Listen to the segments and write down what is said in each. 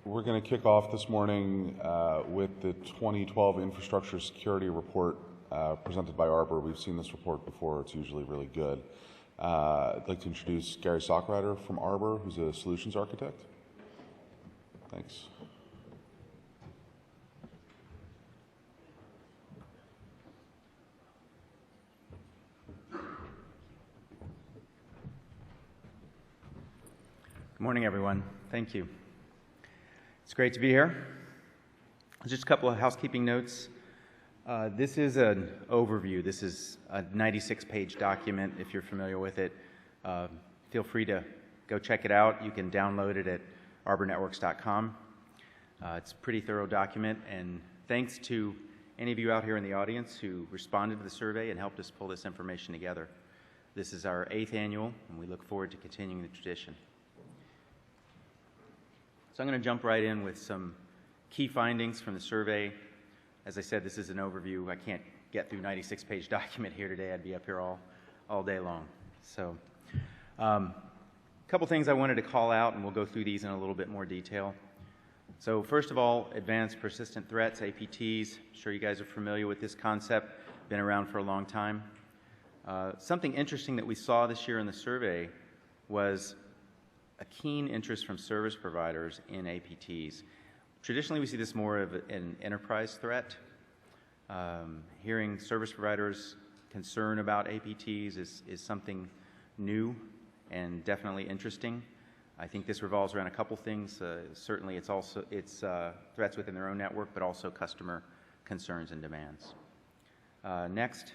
We're going to kick off this morning with the 2012 Infrastructure Security Report presented by Arbor. We've seen this report before. It's usually really good. I'd like to introduce Gary Sockrider from Arbor, who's a solutions architect. Thanks. Good morning, everyone. Thank you. It's great to be here. Just a couple of housekeeping notes. This is an overview. This is a 96-page document. If you're familiar with it, feel free to go check it out. You can download it at arbornetworks.com. It's a pretty thorough document, and thanks to any of you out here in the audience who responded to the survey and helped us pull this information together. This is our 8th annual, and we look forward to continuing the tradition. So I'm going to jump right in with some key findings from the survey. As I said, this is an overview. I can't get through a 96-page document here today. I'd be up here all day long. So a couple things I wanted to call out, and we'll go through these in a little bit more detail. So first of all, advanced persistent threats, APTs. I'm sure you guys are familiar with this concept. Been around for a long time. Something interesting that we saw this year in the survey was a keen interest from service providers in APTs. Traditionally, we see this more of an enterprise threat. Hearing service providers' concern about APTs is something new and definitely interesting. I think this revolves around a couple things. Certainly, it's threats within their own network, but also customer concerns and demands. Next,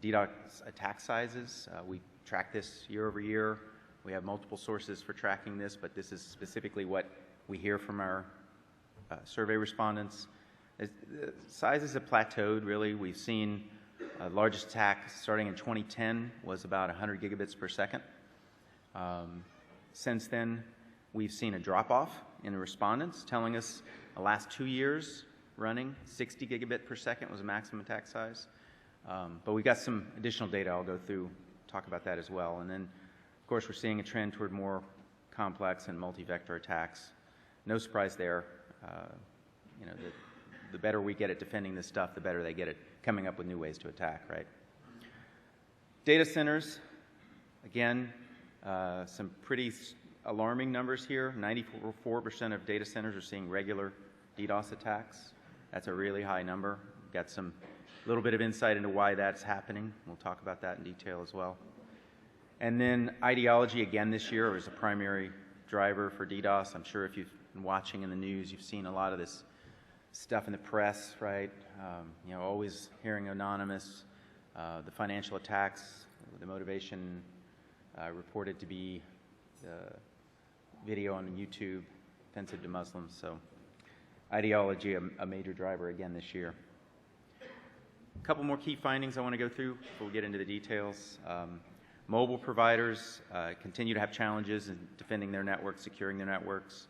DDoS attack sizes. We track this year over year. We have multiple sources for tracking this, but this is specifically what we hear from our survey respondents. The sizes have plateaued, really. We've seen the largest attack starting in 2010 was about 100 gigabits per second. Since then, we've seen a drop-off in the respondents, telling us the last 2 years running, 60 gigabit per second was the maximum attack size. But we've got some additional data I'll go through, talk about that as well. And then, of course, we're seeing a trend toward more complex and multi-vector attacks. No surprise there. The better we get at defending this stuff, the better they get at coming up with new ways to attack, right? Data centers, again, some pretty alarming numbers here. 94% of data centers are seeing regular DDoS attacks. That's a really high number. Got some little bit of insight into why that's happening. We'll talk about that in detail as well. And then ideology again this year was a primary driver for DDoS. I'm sure if you've been watching in the news, you've seen a lot of this stuff in the press, right? Always hearing anonymous, the financial attacks, the motivation reported to be video on YouTube, offensive to Muslims. So ideology, a major driver again this year. A couple more key findings I want to go through before we get into the details. Mobile providers continue to have challenges in defending their networks, securing their networks.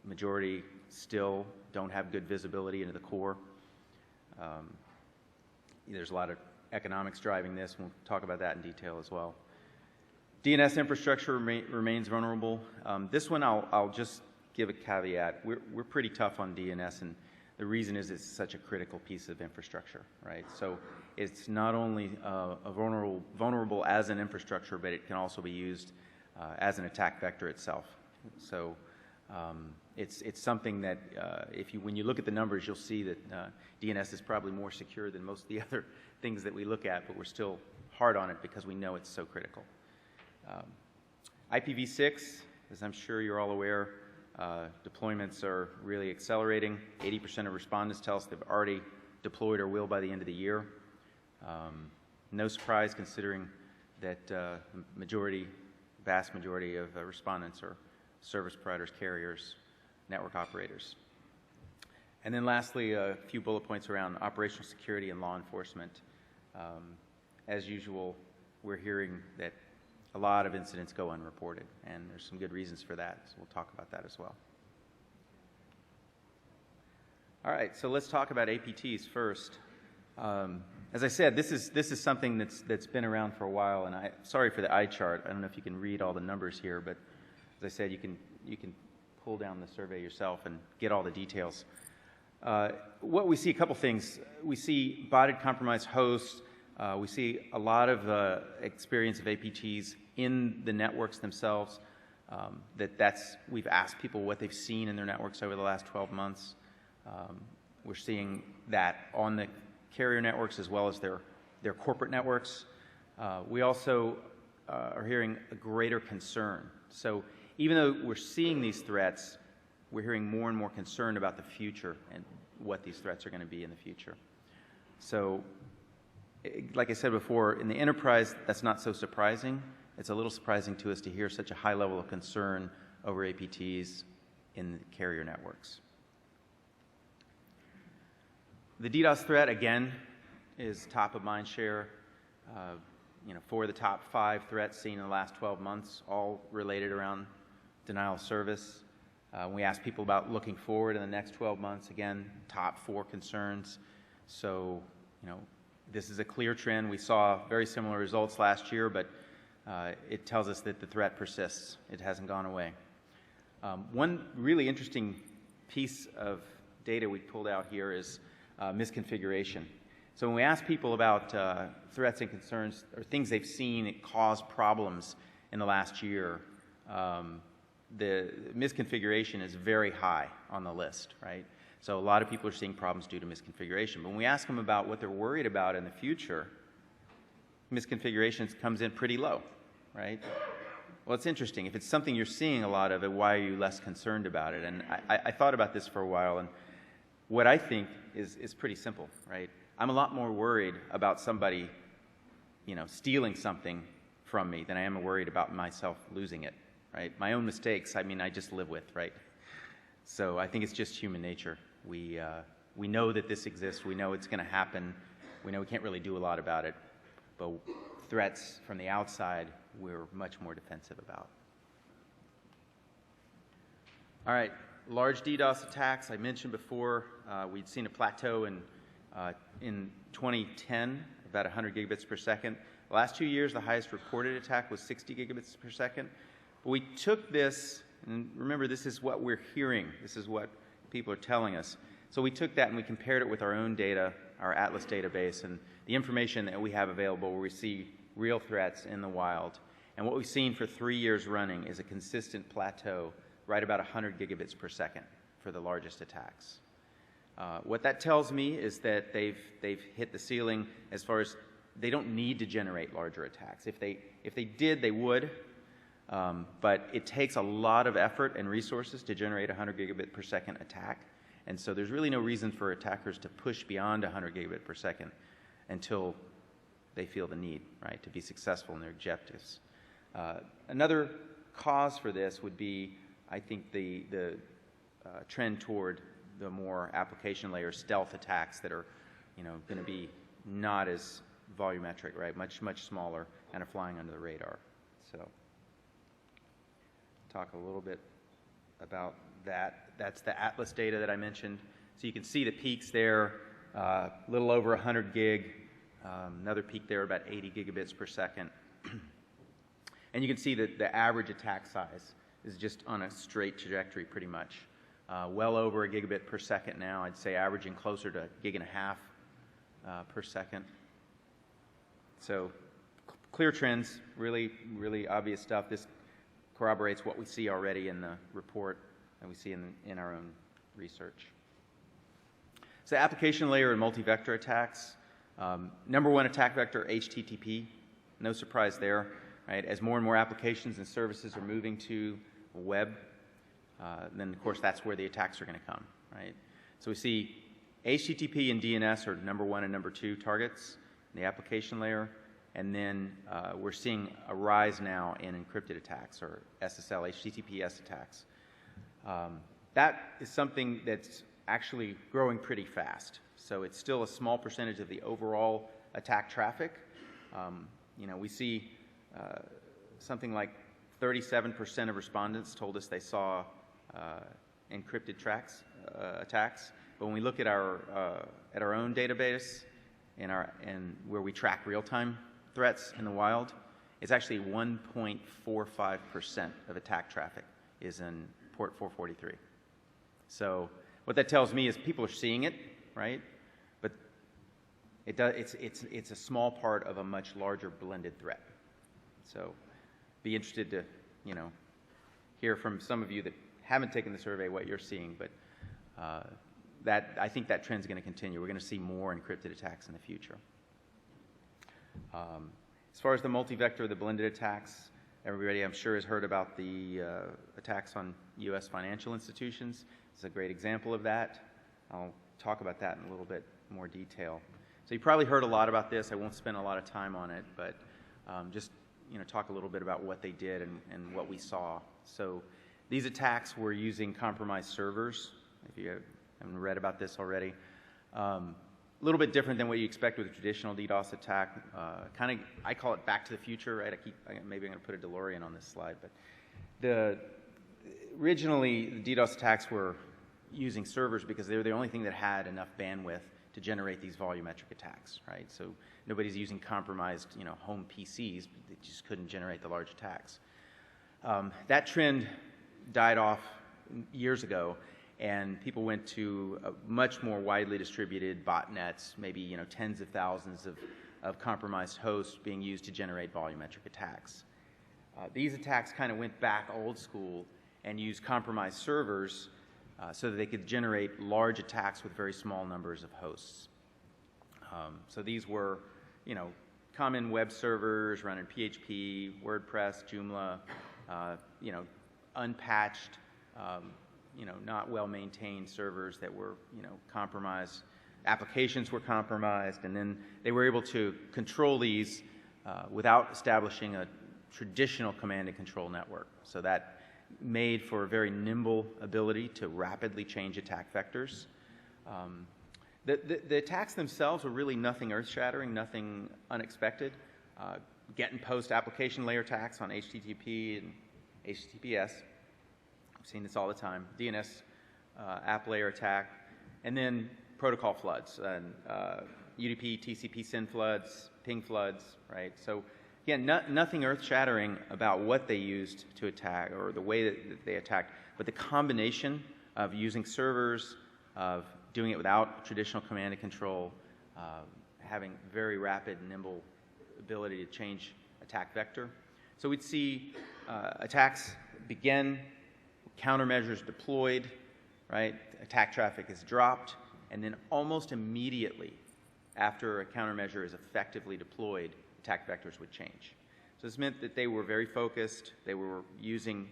Majority still don't have good visibility into the core. There's a lot of economics driving this. We'll talk about that in detail as well. DNS infrastructure remains vulnerable. This one I'll just give a caveat. We're pretty tough on DNS, and the reason is it's such a critical piece of infrastructure, right? So it's not only vulnerable as an infrastructure, but it can also be used as an attack vector itself. So it's something that when you look at the numbers, you'll see that DNS is probably more secure than most of the other things that we look at, but we're still hard on it because we know it's so critical. IPv6, as I'm sure you're all aware, deployments are really accelerating. 80% of respondents tell us they've already deployed or will by the end of the year. No surprise considering that vast majority of respondents are service providers, carriers, network operators. And then lastly, a few bullet points around operational security and law enforcement. As usual, we're hearing that a lot of incidents go unreported, and there's some good reasons for that, so we'll talk about that as well. All right, so let's talk about APTs first. As I said, this is something that's been around for a while, and sorry for the eye chart. I don't know if you can read all the numbers here, but as I said, you can pull down the survey yourself and get all the details. What we see, a couple things. We see botted compromised hosts. We see a lot of experience of APTs in the networks themselves. We've asked people what they've seen in their networks over the last 12 months. We're seeing that on the carrier networks as well as their corporate networks. We also are hearing a greater concern. So even though we're seeing these threats, we're hearing more and more concern about the future and what these threats are going to be in the future. So, like I said before, in the enterprise, that's not so surprising. It's a little surprising to us to hear such a high level of concern over APTs in the carrier networks. The DDoS threat, again, is top of mind share. For the top 5 threats seen in the last 12 months, all related around denial of service. We asked people about looking forward in the next 12 months. Again, top 4 concerns. So, this is a clear trend. We saw very similar results last year, but it tells us that the threat persists. It hasn't gone away. One really interesting piece of data we pulled out here is misconfiguration. So when we ask people about threats and concerns or things they've seen that cause problems in the last year, the misconfiguration is very high on the list, right? So a lot of people are seeing problems due to misconfiguration. But when we ask them about what they're worried about in the future, misconfiguration comes in pretty low, right? Well, it's interesting. If it's something you're seeing a lot of it, why are you less concerned about it? And I thought about this for a while, and what I think is pretty simple, right? I'm a lot more worried about somebody, stealing something from me than I am worried about myself losing it, right? My own mistakes, I just live with, right? So I think it's just human nature. We know that this exists. We know it's going to happen. We know we can't really do a lot about it. But threats from the outside, we're much more defensive about. All right, large DDoS attacks. I mentioned before we'd seen a plateau in 2010, about 100 gigabits per second. The last 2 years, the highest reported attack was 60 gigabits per second. But we took this, and remember, this is what we're hearing. This is what people are telling us. So we took that and we compared it with our own data, our Atlas database, and the information that we have available where we see real threats in the wild. And what we've seen for 3 years running is a consistent plateau, right about 100 gigabits per second for the largest attacks. What that tells me is that they've hit the ceiling as far as they don't need to generate larger attacks. If they did, they would. But it takes a lot of effort and resources to generate a 100 gigabit per second attack. And so there's really no reason for attackers to push beyond 100 gigabit per second until they feel the need, right, to be successful in their objectives. Another cause for this would be, I think, the trend toward the more application layer stealth attacks that are, going to be not as volumetric, right, much smaller and are flying under the radar. So talk a little bit about that. That's the Atlas data that I mentioned. So you can see the peaks there, a little over 100 gig, another peak there about 80 gigabits per second. And you can see that the average attack size is just on a straight trajectory pretty much. Well over a gigabit per second now, I'd say averaging closer to 1.5 gigs per second. So clear trends, really, really obvious stuff. This corroborates what we see already in the report and we see in our own research. So application layer and multi-vector attacks. Number one attack vector, HTTP. No surprise there, right? As more and more applications and services are moving to web, then of course that's where the attacks are going to come, right? So we see HTTP and DNS are number one and number two targets in the application layer. And then we're seeing a rise now in encrypted attacks or SSL, HTTPS attacks. That is something that's actually growing pretty fast. So it's still a small percentage of the overall attack traffic. We see something like 37% of respondents told us they saw encrypted attacks. But when we look at our own database and where we track real-time threats in the wild, it's actually 1.45% of attack traffic is in port 443. So what that tells me is people are seeing it, right? But it's a small part of a much larger blended threat. So be interested to, hear from some of you that haven't taken the survey what you're seeing, but I think that trend's going to continue. We're going to see more encrypted attacks in the future. As far as the multi-vector, the blended attacks, everybody I'm sure has heard about the attacks on U.S. financial institutions. It's a great example of that. I'll talk about that in a little bit more detail. So you probably heard a lot about this. I won't spend a lot of time on it, but just talk a little bit about what they did and what we saw. So these attacks were using compromised servers. If you haven't read about this already. A little bit different than what you expect with a traditional DDoS attack. I call it back to the future, right? Maybe I'm going to put a DeLorean on this slide, but originally the DDoS attacks were using servers because they were the only thing that had enough bandwidth to generate these volumetric attacks, right? So nobody's using compromised, home PCs. They just couldn't generate the large attacks. That trend died off years ago, and people went to much more widely distributed botnets, maybe tens of thousands of compromised hosts being used to generate volumetric attacks. These attacks kind of went back old school and used compromised servers so that they could generate large attacks with very small numbers of hosts. So these were, common web servers running PHP, WordPress, Joomla, unpatched, not well-maintained servers that were, compromised. Applications were compromised, and then they were able to control these without establishing a traditional command and control network. So that made for a very nimble ability to rapidly change attack vectors. The attacks themselves were really nothing earth-shattering, nothing unexpected. Get and post application layer attacks on HTTP and HTTPS. I've seen this all the time. DNS app layer attack, and then protocol floods, and UDP, TCP SYN floods, ping floods, right? So again, nothing earth-shattering about what they used to attack or the way that they attacked, but the combination of using servers, of doing it without traditional command and control, having very rapid, nimble ability to change attack vector. So we'd see attacks begin, countermeasures deployed, right? Attack traffic is dropped, and then almost immediately after a countermeasure is effectively deployed, attack vectors would change. So this meant that they were very focused. They were using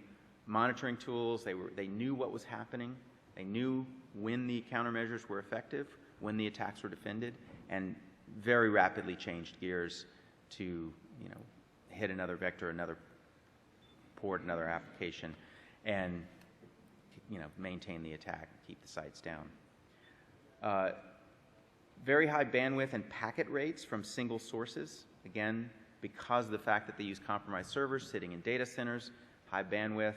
monitoring tools. They knew what was happening. They knew when the countermeasures were effective, when the attacks were defended, and very rapidly changed gears to hit another vector, another port, another application, and maintain the attack, keep the sites down. Very high bandwidth and packet rates from single sources. Again, because of the fact that they use compromised servers sitting in data centers, high bandwidth,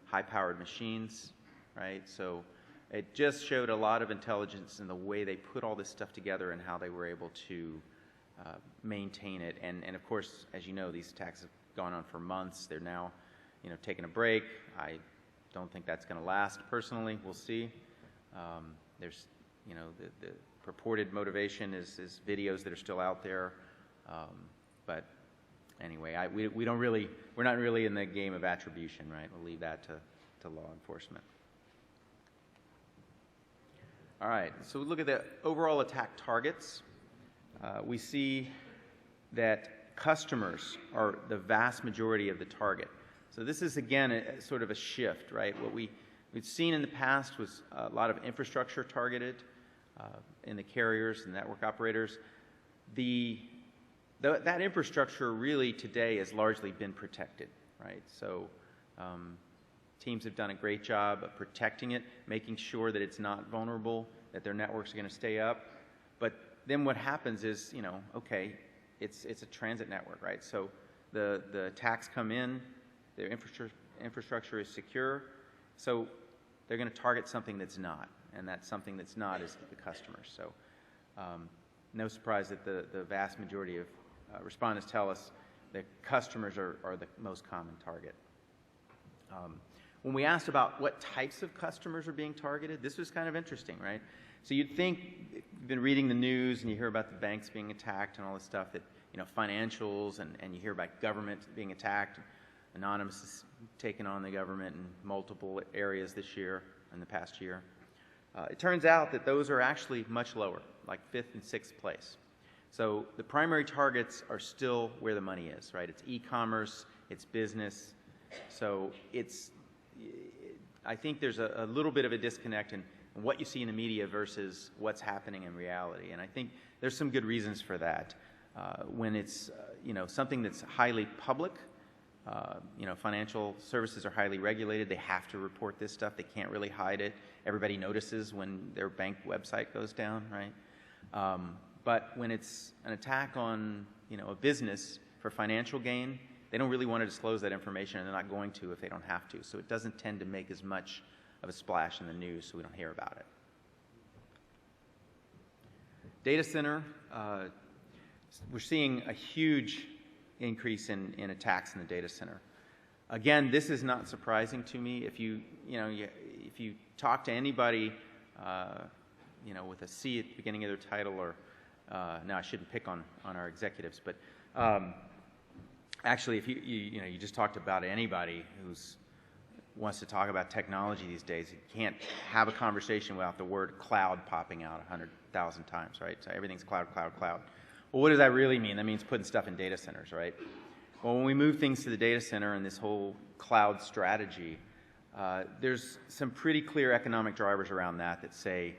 high-powered machines, right? So it just showed a lot of intelligence in the way they put all this stuff together and how they were able to maintain it. And of course, as you know, these attacks have gone on for months. They're now, taking a break. I don't think that's going to last. Personally, we'll see. There's, the purported motivation is videos that are still out there. But anyway, we're not really in the game of attribution, right? We'll leave that to law enforcement. All right, so we look at the overall attack targets. We see that customers are the vast majority of the target. So this is, again, sort of a shift, right? What we've seen in the past was a lot of infrastructure targeted in the carriers and network operators. That infrastructure really today has largely been protected, right? So teams have done a great job of protecting it, making sure that it's not vulnerable, that their networks are going to stay up. But then what happens is, okay, it's a transit network, right? So the attacks come in, their infrastructure is secure, so they're going to target something that's not, and that something that's not is the customers. So no surprise that the vast majority of respondents tell us that customers are the most common target. When we asked about what types of customers are being targeted, this was kind of interesting, right? So you'd think, you've been reading the news and you hear about the banks being attacked and all this stuff, that, you know, financials, and you hear about government being attacked. Anonymous has taken on the government in multiple areas this year, in the past year. It turns out that those are actually much lower, like 5th and 6th place. So the primary targets are still where the money is, right? It's e-commerce, it's business. So I think there's a little bit of a disconnect in what you see in the media versus what's happening in reality. And I think there's some good reasons for that. When it's you know, something that's highly public, you know, financial services are highly regulated. They have to report this stuff. They can't really hide it. Everybody notices when their bank website goes down, right? But when it's an attack on, you know, a business for financial gain, they don't really want to disclose that information, and they're not going to if they don't have to. So it doesn't tend to make as much of a splash in the news, so we don't hear about it. Data center, we're seeing a huge increase in attacks in the data center. Again, this is not surprising to me. If you talk to anybody, you know, with a C at the beginning of their title, or no, I shouldn't pick on our executives, but actually, if you just talked about anybody who wants to talk about technology these days, you can't have a conversation without the word cloud popping out 100,000 times, right? So everything's cloud, cloud, cloud. Well, what does that really mean? That means putting stuff in data centers, right? Well, when we move things to the data center and this whole cloud strategy, there's some pretty clear economic drivers around that say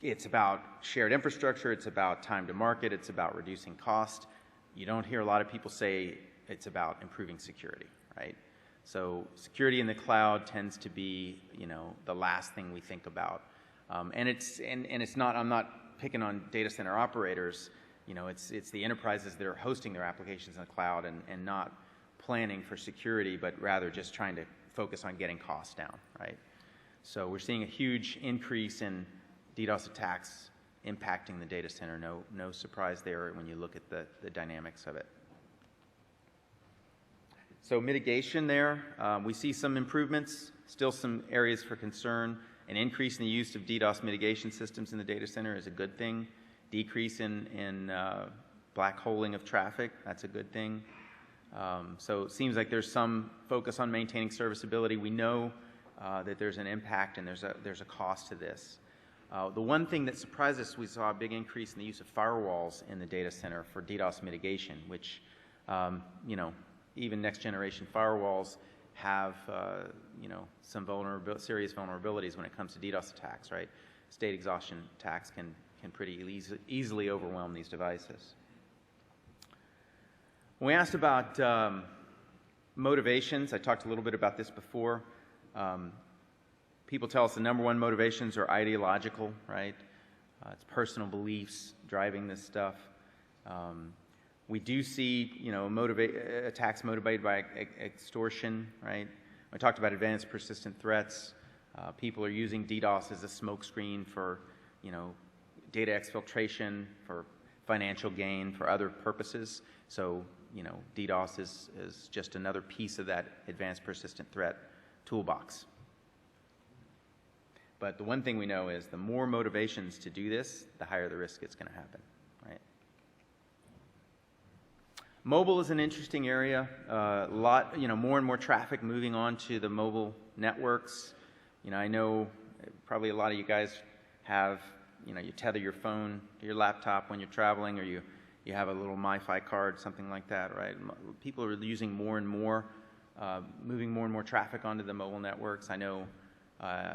it's about shared infrastructure, it's about time to market, it's about reducing cost. You don't hear a lot of people say it's about improving security, right? So security in the cloud tends to be, you know, the last thing we think about. And it's not, I'm not picking on data center operators. You know, it's the enterprises that are hosting their applications in the cloud and not planning for security, but rather just trying to focus on getting costs down, right? So we're seeing a huge increase in DDoS attacks impacting the data center. No surprise there when you look at the dynamics of it. So mitigation there, we see some improvements, still some areas for concern. An increase in the use of DDoS mitigation systems in the data center is a good thing. Decrease in black holing of traffic, that's a good thing. So it seems like there's some focus on maintaining serviceability. We know that there's an impact and there's a cost to this. The one thing that surprised us, we saw a big increase in the use of firewalls in the data center for DDoS mitigation, which, you know, even next generation firewalls have, you know, some serious vulnerabilities when it comes to DDoS attacks, right? State exhaustion attacks can pretty easily overwhelm these devices. When we asked about motivations, I talked a little bit about this before. People tell us the number one motivations are ideological, right? It's personal beliefs driving this stuff. We do see, you know, attacks motivated by extortion, right? I talked about advanced persistent threats. People are using DDoS as a smokescreen for, you know, data exfiltration, for financial gain, for other purposes. So, you know, DDoS is just another piece of that advanced persistent threat toolbox. But the one thing we know is the more motivations to do this, the higher the risk it's going to happen, right? Mobile is an interesting area. You know, more and more traffic moving on to the mobile networks. You know, I know probably a lot of you guys have, you know, you tether your phone to your laptop when you're traveling, or you have a little MiFi card, something like that, right? People are using more and more, moving more and more traffic onto the mobile networks. I know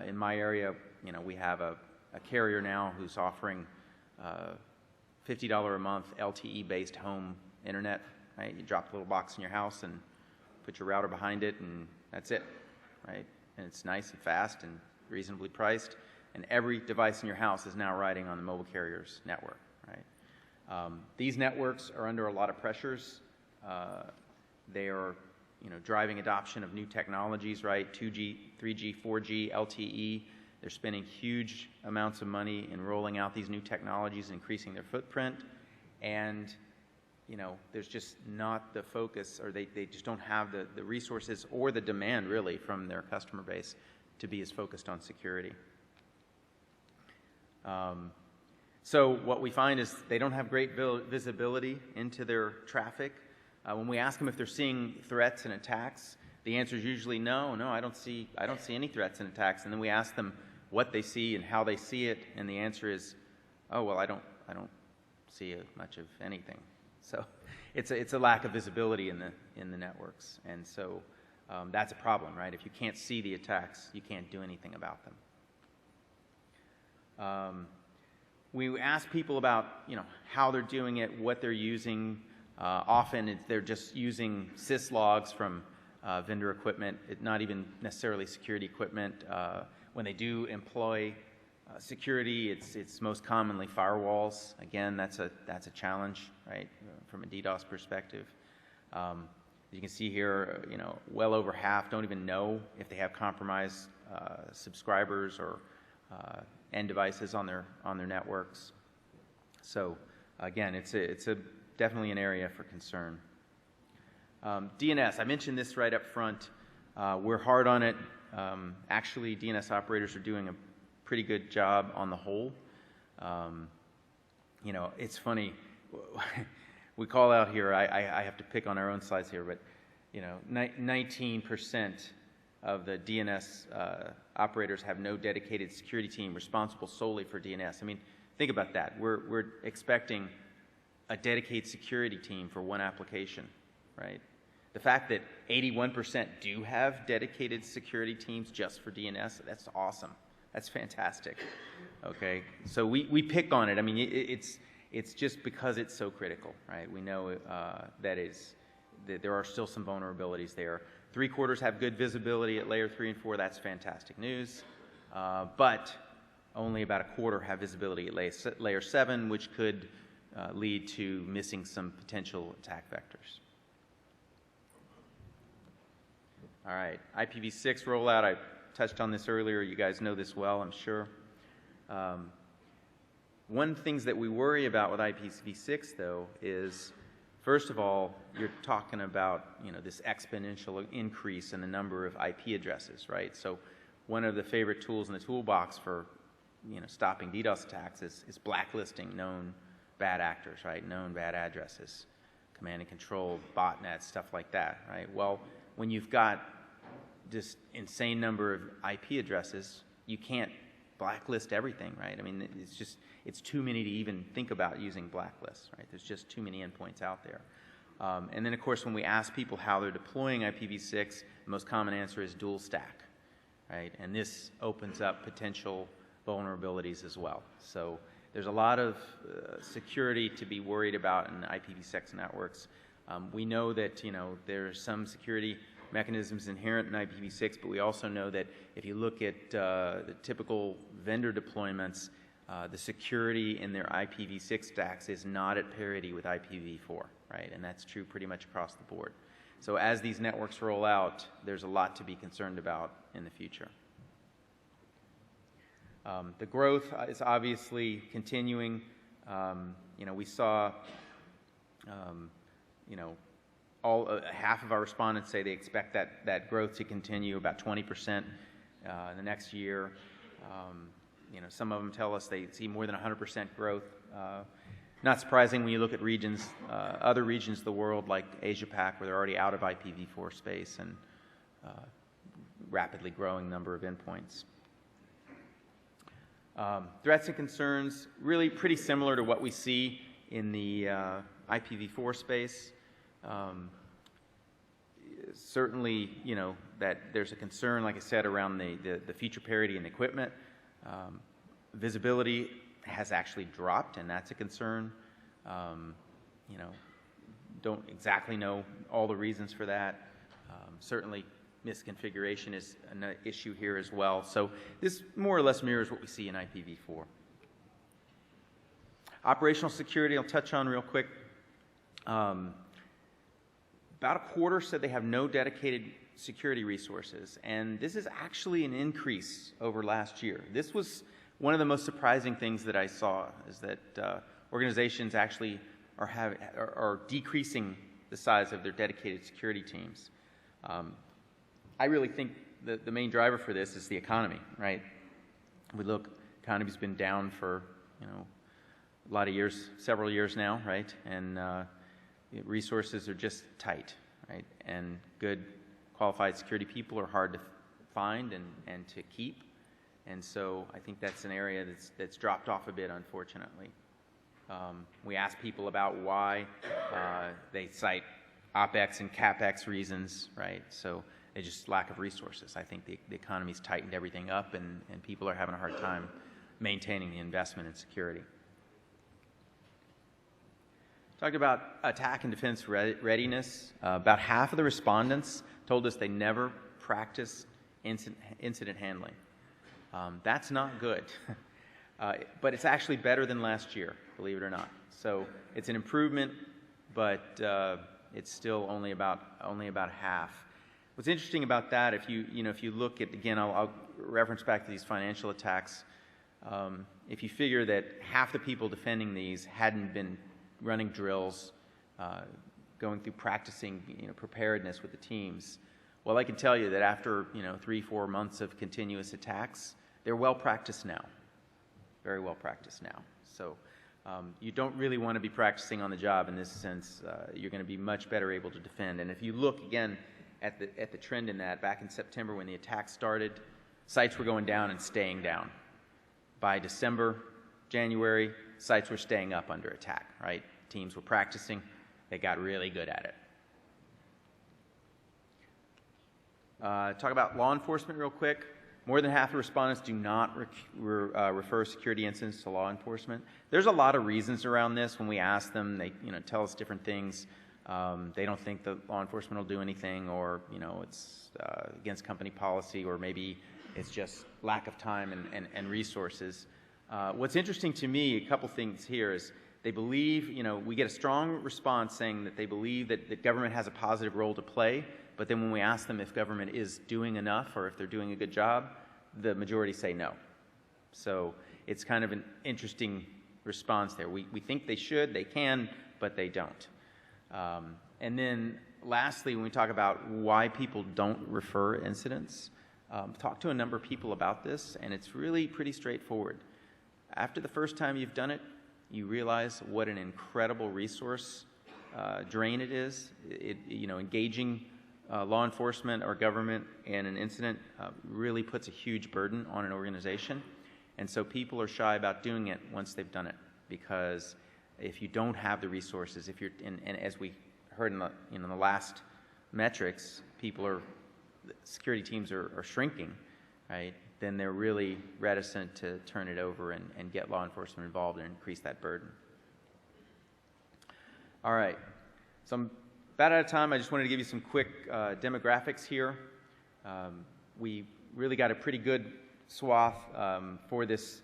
in my area, you know, we have a carrier now who's offering $50 a month LTE-based home internet, right? You drop the little box in your house and put your router behind it, and that's it, right? And it's nice and fast and reasonably priced. And every device in your house is now riding on the mobile carrier's network, right? These networks are under a lot of pressures. They are, you know, driving adoption of new technologies, right? 2G, 3G, 4G, LTE. They're spending huge amounts of money in rolling out these new technologies and increasing their footprint. And, there's just not the focus, or they just don't have the resources or the demand really from their customer base to be as focused on security. So what we find is they don't have great visibility into their traffic. When we ask them if they're seeing threats and attacks, the answer is usually no, I don't see any threats and attacks. And then we ask them what they see and how they see it, and the answer is, oh well, I don't see much of anything. So it's a lack of visibility in the networks, and so that's a problem, right? If you can't see the attacks, you can't do anything about them. We ask people about how they're doing it, what they're using. Often they're just using syslogs from vendor equipment, not even necessarily security equipment. When they do employ security, it's most commonly firewalls. Again, that's a challenge, right, from a DDoS perspective. You can see here, well over half don't even know if they have compromised subscribers or end devices on their networks. So again, it's definitely an area for concern. DNS, I mentioned this right up front. We're hard on it. Actually, DNS operators are doing a pretty good job on the whole. It's funny. We call out here, I have to pick on our own slides here, but 19% of the DNS operators have no dedicated security team responsible solely for DNS. I mean, think about that. We're expecting a dedicated security team for one application, right? The fact that 81% do have dedicated security teams just for DNS, that's awesome. That's fantastic. Okay, so we pick on it. I mean, it's just because it's so critical, right? We know that there are still some vulnerabilities there. 3/4 have good visibility at layer 3 and 4. That's fantastic news. But only about 1/4 have visibility at layer 7, which could lead to missing some potential attack vectors. All right, IPv6 rollout. I touched on this earlier. You guys know this well, I'm sure. One of the things that we worry about with IPv6, though, is, first of all, you're talking about this exponential increase in the number of IP addresses, right? So one of the favorite tools in the toolbox for stopping DDoS attacks is blacklisting known bad actors, right? Known bad addresses, command and control, botnets, stuff like that, right? Well, when you've got this insane number of IP addresses, you can't blacklist everything, right? I mean, it's too many to even think about using blacklists, right? There's just too many endpoints out there. And then, of course, when we ask people how they're deploying IPv6, the most common answer is dual stack, right? And this opens up potential vulnerabilities as well. So there's a lot of security to be worried about in IPv6 networks. We know that there's some security mechanisms inherent in IPv6, but we also know that if you look at the typical vendor deployments, the security in their IPv6 stacks is not at parity with IPv4, right? And that's true pretty much across the board. So as these networks roll out, there's a lot to be concerned about in the future. The growth is obviously continuing. We saw, half of our respondents say they expect that growth to continue, about 20% in the next year. Some of them tell us they see more than 100% growth. Not surprising when you look at regions, other regions of the world like Asia-Pac, where they're already out of IPv4 space and rapidly growing number of endpoints. Threats and concerns, really pretty similar to what we see in the IPv4 space. Certainly, that there's a concern, like I said, around the feature parity in the equipment. Visibility has actually dropped, and that's a concern. Don't exactly know all the reasons for that. Certainly, misconfiguration is an issue here as well. So this more or less mirrors what we see in IPv4. Operational security, I'll touch on real quick. About 1/4 said they have no dedicated security resources, and this is actually an increase over last year. This was one of the most surprising things that I saw, is that organizations actually are decreasing the size of their dedicated security teams. I really think the main driver for this is the economy, right? We look, economy's been down for, a lot of years, several years now, right? And resources are just tight, right? And good qualified security people are hard to find and to keep. And so I think that's an area that's dropped off a bit, unfortunately. We ask people about why. They cite OpEx and CapEx reasons, right? So they just lack of resources. I think the economy's tightened everything up, and people are having a hard time maintaining the investment in security. Talked about attack and defense readiness. About half of the respondents told us they never practiced incident handling. That's not good, but it's actually better than last year, believe it or not. So it's an improvement, but it's still only about half. What's interesting about that, if you look at, again, I'll reference back to these financial attacks. If you figure that half the people defending these hadn't been running drills, going through practicing, preparedness with the teams, well, I can tell you that after 3-4 months of continuous attacks, they're well practiced now, very well practiced now. So you don't really want to be practicing on the job in this sense. You're going to be much better able to defend. And if you look again at the trend in that, back in September when the attack started, sites were going down and staying down. By December, January, sites were staying up under attack, right? Teams were practicing. They got really good at it. Talk about law enforcement real quick. More than half of respondents do not refer security incidents to law enforcement. There's a lot of reasons around this. When we ask them, they tell us different things. They don't think that law enforcement will do anything, or it's against company policy, or maybe it's just lack of time and resources. What's interesting to me, a couple things here, is they believe, we get a strong response saying that they believe that government has a positive role to play, but then when we ask them if government is doing enough or if they're doing a good job, the majority say no. So it's kind of an interesting response there. We think they should, they can, but they don't. And then lastly, when we talk about why people don't refer incidents, talk to a number of people about this, and it's really pretty straightforward. After the first time you've done it, you realize what an incredible resource drain it is. Engaging law enforcement or government in an incident really puts a huge burden on an organization, and so people are shy about doing it once they've done it, because if you don't have the resources, if you're and as we heard in the last metrics, security teams are shrinking, right? Then they're really reticent to turn it over and get law enforcement involved and increase that burden. All right, so I'm about out of time. I just wanted to give you some quick demographics here. We really got a pretty good swath for this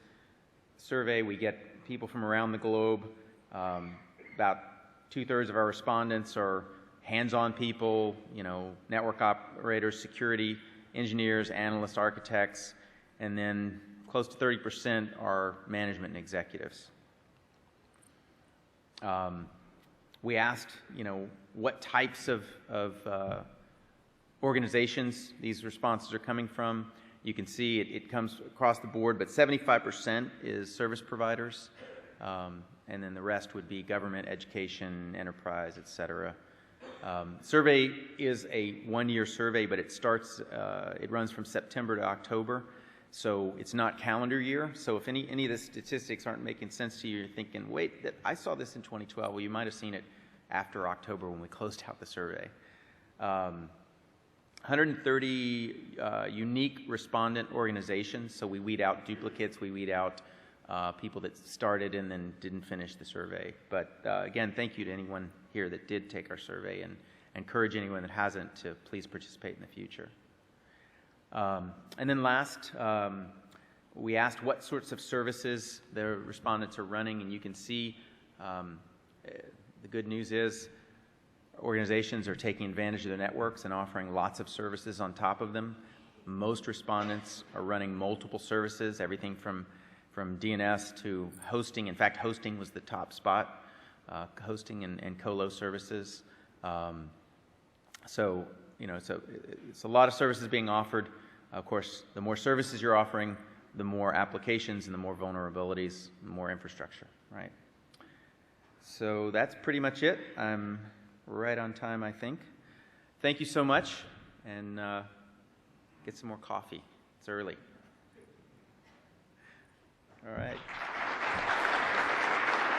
survey. We get people from around the globe. About 2/3 of our respondents are hands-on people, network operators, security engineers, analysts, architects, and then close to 30% are management and executives. We asked, what types of organizations these responses are coming from. You can see it comes across the board, but 75% is service providers, and then the rest would be government, education, enterprise, et cetera. Survey is a one-year survey, but it runs from September to October, so it's not calendar year. So if any of the statistics aren't making sense to you, you're thinking, wait, I saw this in 2012. Well, you might have seen it after October when we closed out the survey. 130 unique respondent organizations, so we weed out duplicates, we weed out people that started and then didn't finish the survey. But again, thank you to anyone here that did take our survey, and encourage anyone that hasn't to please participate in the future. And then last, we asked what sorts of services the respondents are running, and you can see the good news is organizations are taking advantage of their networks and offering lots of services on top of them. Most respondents are running multiple services, everything from DNS to hosting. In fact, hosting was the top spot. hosting and colo services. So it's a lot of services being offered. Of course, the more services you're offering, the more applications and the more vulnerabilities, the more infrastructure, right? So that's pretty much it. I'm right on time, I think. Thank you so much, and get some more coffee. It's early. All right.